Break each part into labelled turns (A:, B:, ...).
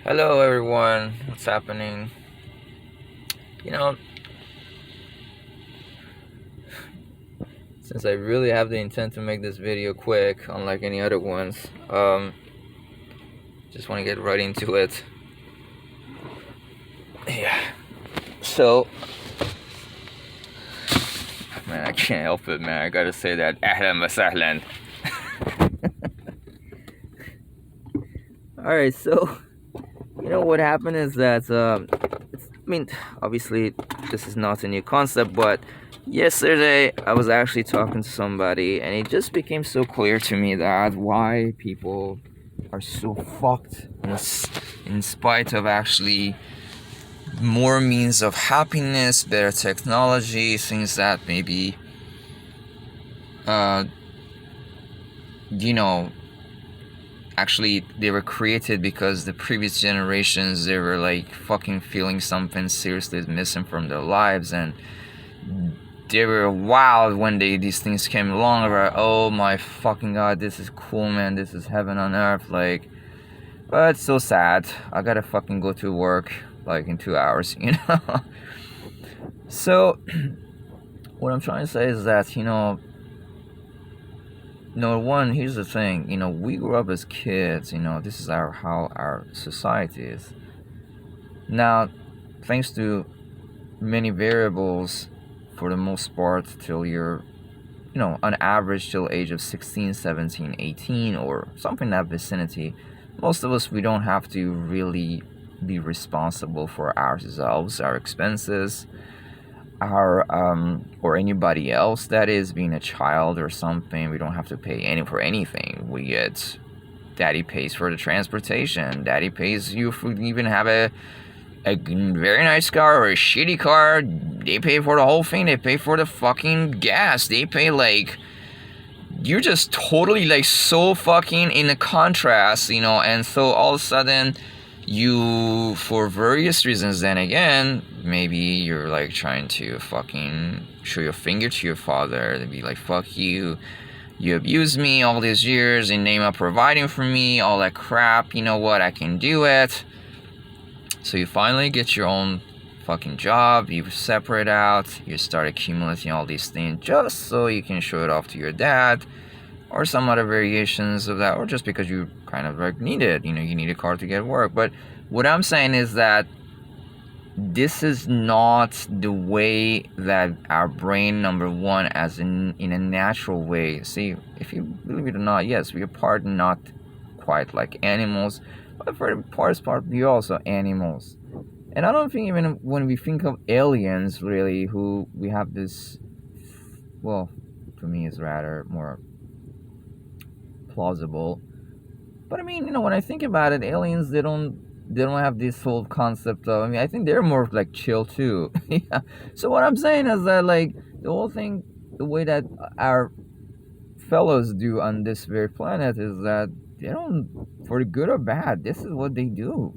A: Hello everyone, what's happening? You know, since I really have the intent to make this video quick, unlike any other ones, just want to get right into it. Yeah. So, man, I can't help it, man. I gotta say that. Ahlan wa sahlan. Alright, so, what happened is that, obviously, this is not a new concept, but yesterday I was actually talking to somebody, and it just became so clear to me that why people are so fucked in spite of actually more means of happiness, better technology, things that maybe, uh, you know, actually they were created because the previous generations, they were like fucking feeling something seriously missing from their lives, and they were wild when these things came along. They were like, oh my fucking god, this is cool, man, this is heaven on earth, like. But it's so sad. I gotta fucking go to work like in 2 hours, So, what I'm trying to say is that, no one, here's the thing, we grew up as kids, this is how our society is. Now, thanks to many variables, for the most part, till you're, on average, till age of 16, 17, 18, or something in that vicinity, most of us, we don't have to really be responsible for ourselves, our expenses, our or anybody else that is, being a child or something. We don't have to pay for anything. We get, daddy pays for the transportation, daddy pays you for even have a very nice car or a shitty car. They pay for the whole thing. They pay for the fucking gas. They pay, like, you're just totally like so fucking in a contrast, and so all of a sudden you, for various reasons, then again, maybe you're like trying to fucking show your finger to your father to be like, fuck you, you abused me all these years in name of providing for me, all that crap, you know what, I can do it. So you finally get your own fucking job, you separate out, you start accumulating all these things just so you can show it off to your dad, or some other variations of that, or just because you kind of like need it, you need a car to get work. But what I'm saying is that this is not the way that our brain, number one, as in a natural way. See, if you believe it or not, yes, we are part not quite like animals, but for the most part, we are also animals. And I don't think, even when we think of aliens, really, who we have this, well, to me, is rather more plausible. But I mean, when I think about it, aliens, they don't have this whole concept of, I think they're more like chill too. Yeah. So what I'm saying is that, like, the whole thing, the way that our fellows do on this very planet is that they don't, for the good or bad, this is what they do.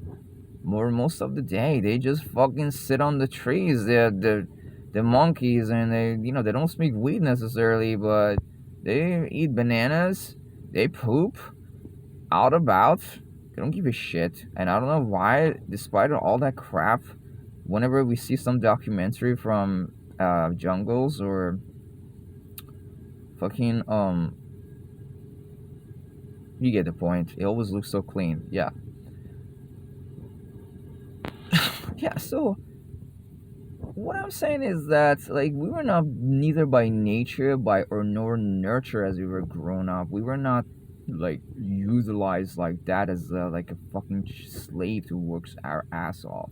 A: Most of the day, they just fucking sit on the trees. The monkeys, and they don't smoke weed necessarily, but they eat bananas, they poop out about. They don't give a shit. And I don't know why, despite all that crap, whenever we see some documentary from jungles or fucking you get the point. It always looks so clean. Yeah. Yeah, so what I'm saying is that, like, we were not, neither by nature by or nor nurture, as we were grown up. We were not like utilized like that as like a fucking slave who works our ass off.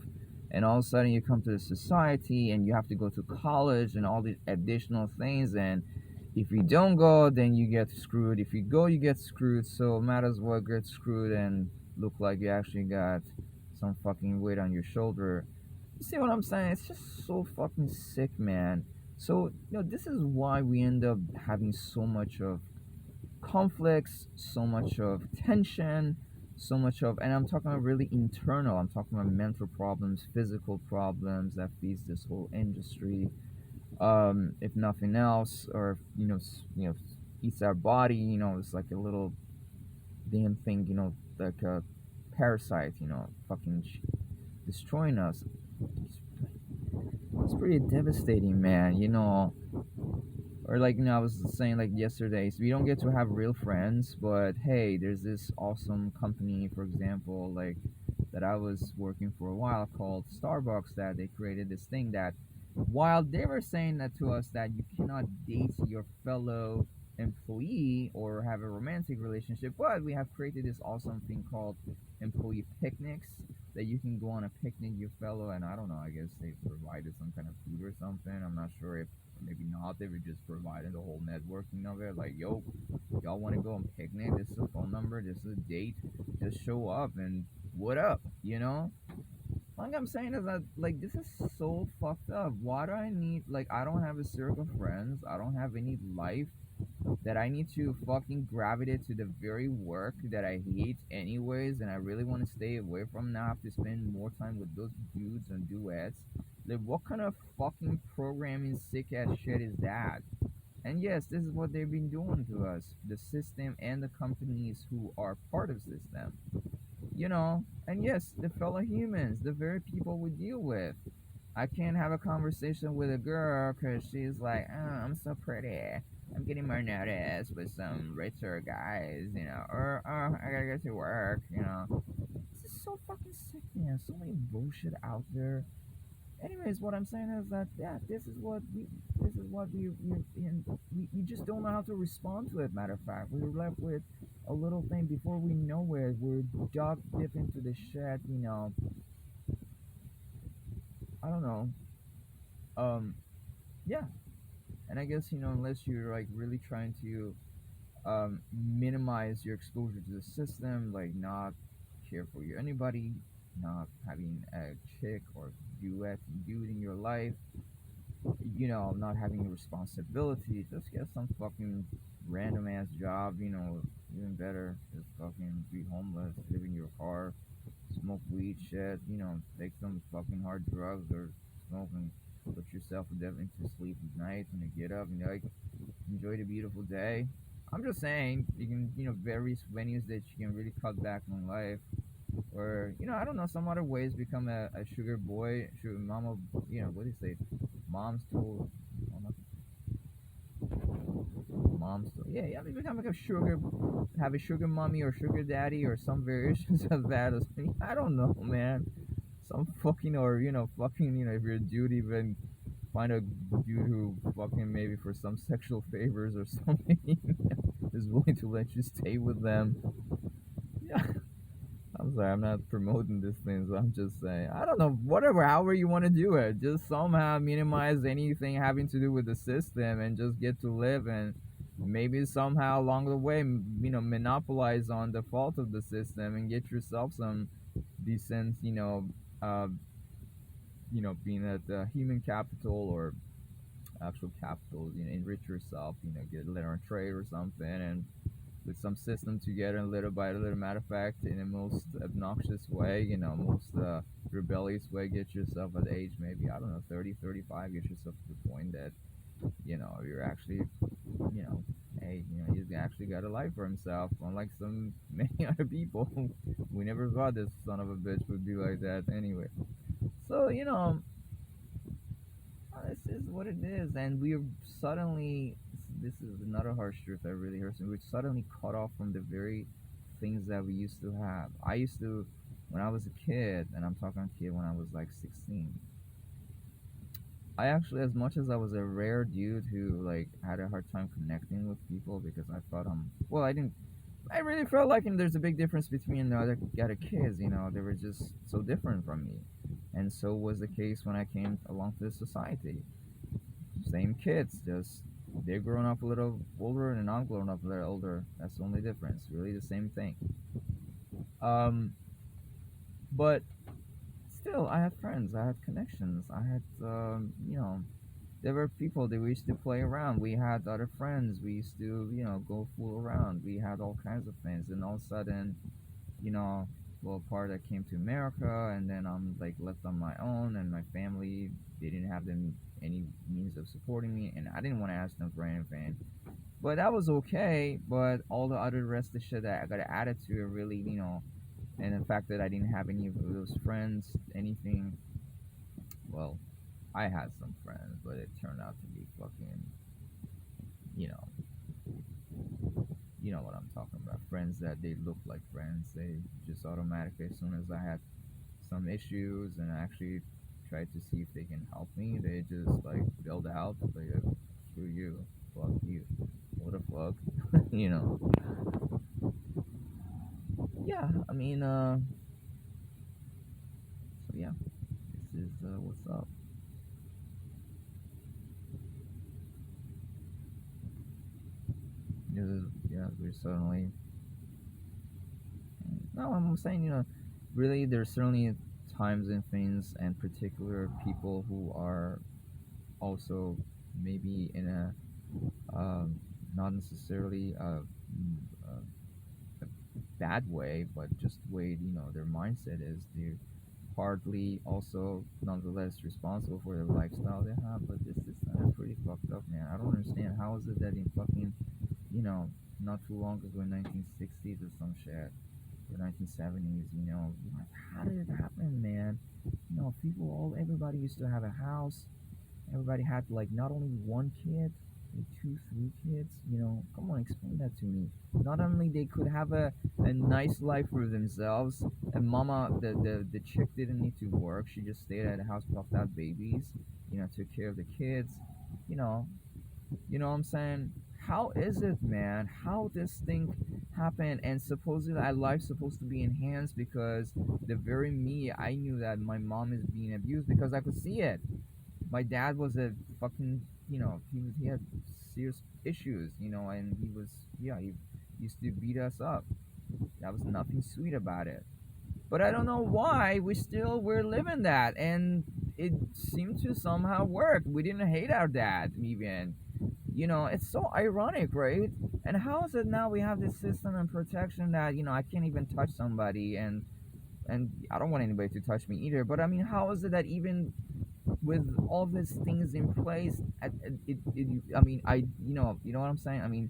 A: And all of a sudden you come to the society and you have to go to college and all these additional things, and if you don't go, then you get screwed. If you go, you get screwed. So might as well get screwed and look like you actually got some fucking weight on your shoulder. You see what I'm saying? It's just so fucking sick, man. So, this is why we end up having so much of conflicts, so much of tension, so much of, and I'm talking about really internal. I'm talking about mental problems, physical problems that feeds this whole industry. If nothing else, or if, eats our body. It's like a little damn thing, like a parasite, fucking destroying us. It's pretty devastating, man. Or like I was saying like yesterday, so we don't get to have real friends, but hey, there's this awesome company, for example, like that I was working for a while called Starbucks, that they created this thing that while they were saying that to us that you cannot date your fellow employee or have a romantic relationship, but we have created this awesome thing called employee picnics, that you can go on a picnic your fellow, and I don't know, I guess they provided some kind of food or something. I'm not sure if, maybe not, they were just providing the whole networking of it, like, yo, y'all want to go on picnic, this is a phone number, this is a date, just show up and what up, like I'm saying is that, like, this is so fucked up. Why do I need, like, I don't have a circle of friends, I don't have any life, that I need to fucking gravitate to the very work that I hate anyways, and I really want to stay away from now. I have to spend more time with those dudes and duets. Like, what kind of fucking programming sick ass shit is that? And yes, this is what they've been doing to us, the system and the companies who are part of the system. And yes, the fellow humans, the very people we deal with. I can't have a conversation with a girl because she's like, oh, I'm so pretty. I'm getting more notice with some richer guys, or, oh, I gotta go to work. This is so fucking sick, man. So many bullshit out there. Anyways, what I'm saying is that, yeah, we just don't know how to respond to it. Matter of fact, we're left with a little thing. Before we know it, we're dug deep into the shit. I don't know. Um, yeah, and I guess unless you're like really trying to minimize your exposure to the system, like not care for you anybody, not having a chick or dude in your life, not having a responsibility, just get some fucking random ass job, even better, just fucking be homeless, live in your car, smoke weed, shit, take some fucking hard drugs or smoke and put yourself into sleep at night and you get up and like enjoy the beautiful day. I'm just saying, you can, various venues that you can really cut back on life, or I don't know, some other ways become a sugar boy, sugar mama. What do you say? Mom's tool. Mom's tool. Yeah, yeah. Become like a sugar, have a sugar mommy or sugar daddy or some variations of that. Or something. I don't know, man. Some fucking, or fucking, if you're a dude, even find a dude who fucking maybe for some sexual favors or something is willing to let you stay with them. Yeah. I'm sorry, I'm not promoting these things. I'm just saying, I don't know, whatever, however you want to do it, just somehow minimize anything having to do with the system and just get to live, and maybe somehow along the way, monopolize on the fault of the system and get yourself some decent, uh, being at the human capital or actual capital, enrich yourself, get a letter on trade or something, and with some system together, and little by little, matter of fact, in the most obnoxious way, most rebellious way, get yourself at age maybe, I don't know, 30, 35, get yourself to the point that, you're actually, hey, he's actually got a life for himself, unlike some many other people. We never thought this son of a bitch would be like that anyway. So, this is what it is, and we're suddenly. This is another harsh truth that really hurts me. We're suddenly cut off from the very things that we used to have. I used to, when I was a kid, and I'm talking kid when I was like 16. I actually, as much as I was a rare dude who like had a hard time connecting with people because I thought well, I didn't. I really felt like there's a big difference between the other kids. They were just so different from me, and so was the case when I came along to this society. Same kids, just they're growing up a little older and I'm growing up a little older. That's the only difference. Really, the same thing. Um, but still, I had friends, I had connections, I had, there were people that we used to play around. We had other friends. We used to, go fool around. We had all kinds of things, and all of a sudden, you know, well, part that came to America, and then I'm like left on my own, and my family, they didn't have them any means of supporting me, and I didn't want to ask them for anything. But that was okay. But all the other rest of the shit that I got added to, it really, And the fact that I didn't have any of those friends, anything, well, I had some friends, but it turned out to be fucking, you know, you know what I'm talking about. Friends that they look like friends. They just automatically, as soon as I had some issues and I actually tried to see if they can help me, they just like bailed out. Like, screw you, fuck you, what the fuck, you know? Yeah, I mean, so yeah, this is what's up. This is, yeah, we're certainly. No, I'm saying, really, there's certainly times and things and particular people who are also maybe in a not necessarily a bad way, but just the way their mindset is. They're partly also nonetheless responsible for the lifestyle they have. But this is pretty fucked up, man. I don't understand how is it that in fucking you know not too long ago in 1960s or some shit or 1970s, like, how did it happen, man? People, all everybody used to have a house. Everybody had like not only one kid, like two, three kids. Come on, explain that to me. Not only they could have a nice life for themselves, and mama, the chick didn't need to work. She just stayed at the house, puffed out babies. Took care of the kids. You know, you know what I'm saying? How is it, man? How this thing happened? And supposedly our life's supposed to be enhanced because the very me I knew that my mom is being abused because I could see it. My dad was a fucking, he had serious issues, and he was, yeah, he used to beat us up. That was nothing sweet about it. But I don't know why we're living that, and it seemed to somehow work. We didn't hate our dad even. It's so ironic, right? And how is it now we have this system and protection that I can't even touch somebody, and I don't want anybody to touch me either. But I mean, how is it that even with all these things in place, I mean, you know what I'm saying? I mean,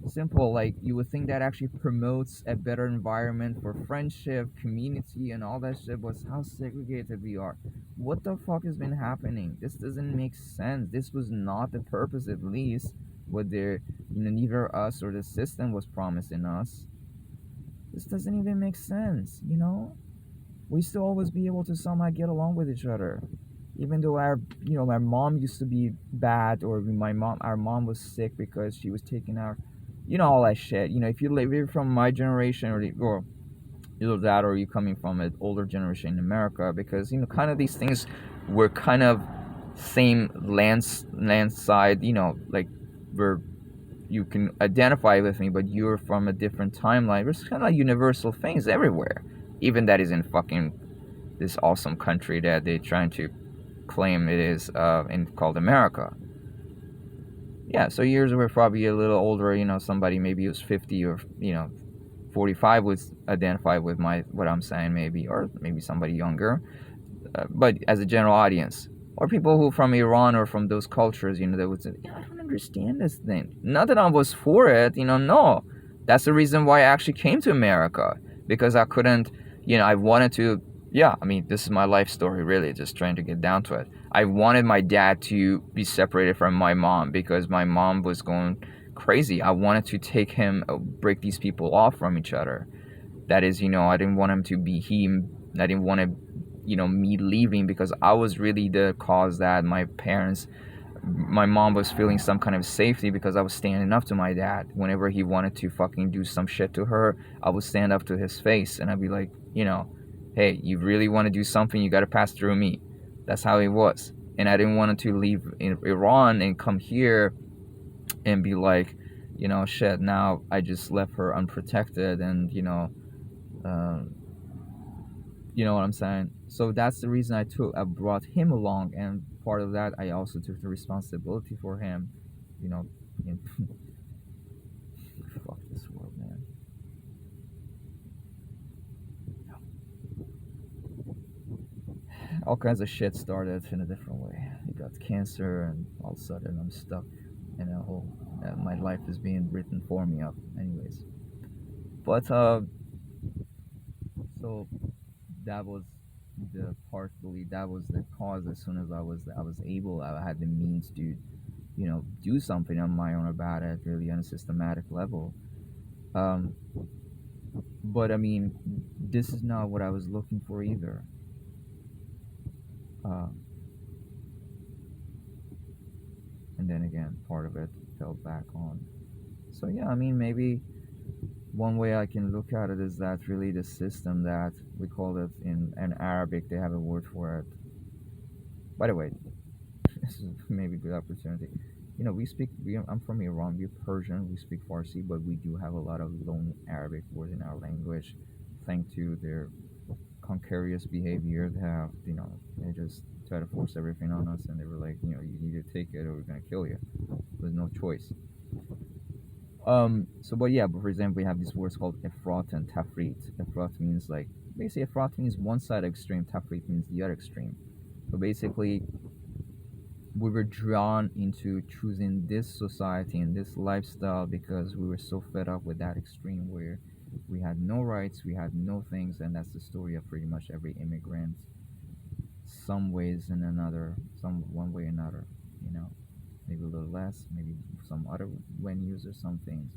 A: simple, like you would think that actually promotes a better environment for friendship, community, and all that shit, but how segregated we are. What the fuck has been happening? This doesn't make sense. This was not the purpose, at least, what they're, neither us or the system was promising us. This doesn't even make sense. We used to always be able to somehow get along with each other, even though my mom used to be bad, or our mom was sick because she was taking our, all that shit. If you're from my generation, or either that, or you coming from an older generation in America, because kind of these things were kind of same land side, like we're, you can identify with me, but you're from a different timeline. There's kind of universal things everywhere, even that is in fucking this awesome country that they're trying to claim it is in called America. Yeah, so years were probably a little older. Somebody maybe who's 50 or 45 would identify with my what I'm saying, maybe, or maybe somebody younger. But as a general audience, or people who from Iran or from those cultures, they would say, "Yeah, I don't understand this thing." Not that I was for it, no. That's the reason why I actually came to America, because I couldn't, I wanted to. Yeah, I mean, this is my life story, really, just trying to get down to it. I wanted my dad to be separated from my mom because my mom was going crazy. I wanted to take him, break these people off from each other. That is, I didn't want him to be him. I didn't want to, me leaving, because I was really the cause that my mom was feeling some kind of safety because I was standing up to my dad. Whenever he wanted to fucking do some shit to her, I would stand up to his face and I'd be like, hey, you really want to do something, you got to pass through me. That's how it was. And I didn't want him to leave in Iran and come here and be like, shit, now I just left her unprotected, and uh, you know what I'm saying? So that's the reason I brought him along, and part of that I also took the responsibility for him. You know, and fuck this world, man. All kinds of shit started in a different way. I got cancer, and all of a sudden I'm stuck in a hole. My life is being written for me up, anyways. But So that was that was the cause. As soon as I was able, I had the means to, do something on my own about it, really on a systematic level. Um, but I mean, this is not what I was looking for either. Uh, and then again, part of it fell back on. So yeah, I mean, maybe one way I can look at it is that really the system that we call it in Arabic, they have a word for it. By the way, this is maybe a good opportunity. I'm from Iran. We're Persian. We speak Farsi, but we do have a lot of loan Arabic words in our language, thanks to their concurious behavior. They just try to force everything on us, and they were like, you need to take it or we're gonna kill you. There's no choice. But for example, we have these words called efrat and tafrit. Efrat means like, basically, efrat means one side extreme, tafrit means the other extreme. So basically, we were drawn into choosing this society and this lifestyle because we were so fed up with that extreme where we had no rights, we had no things, and that's the story of pretty much every immigrant, some ways and another, some one way or another, you know, maybe a little less, maybe some other venues or some things.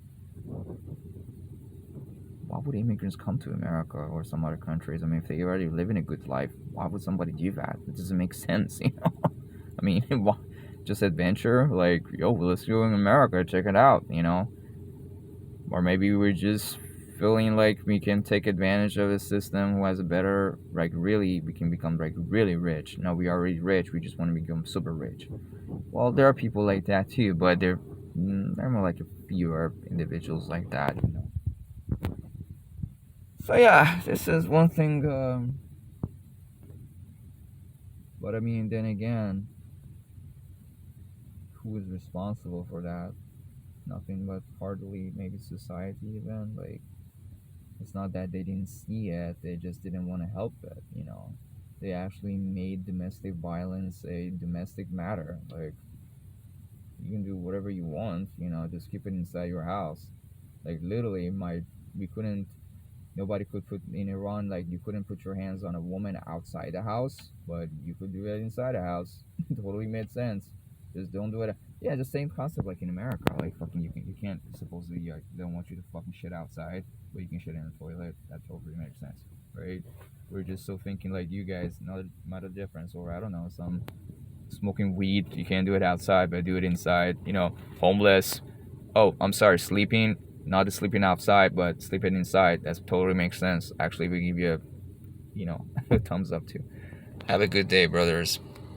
A: Why would immigrants come to America or some other countries? I mean, if they already live in a good life, why would somebody do that? It doesn't make sense, you know. I mean, just adventure, like, yo, let's go in America, check it out, you know. Or maybe we're just feeling like we can take advantage of a system who has a better, like, really, we can become like really rich. No, we are already rich. We just want to become super rich. Well, there are people like that too, but they're more like a fewer individuals like that, you know. So yeah, this is one thing. But I mean, then again, who is responsible for that? Nothing but hardly maybe society even. Like, it's not that they didn't see it; they just didn't want to help it. You know, they actually made domestic violence a domestic matter. Like, you can do whatever you want. You know, just keep it inside your house. Like, literally, we couldn't, nobody could put in Iran, like, you couldn't put your hands on a woman outside the house, but you could do it inside the house. Totally made sense. Just don't do it. Yeah, the same concept like in America. Like, fucking, you can't supposedly, they don't want you to fucking shit outside, but you can shit in the toilet. That totally makes sense, right? We're just so thinking like you guys, not a difference, or I don't know, some smoking weed. You can't do it outside, but do it inside. You know, homeless. Oh, I'm sorry, sleeping. Not sleeping outside, but sleeping inside. That totally makes sense. Actually, we give you a, a thumbs up too. Have a good day, brothers.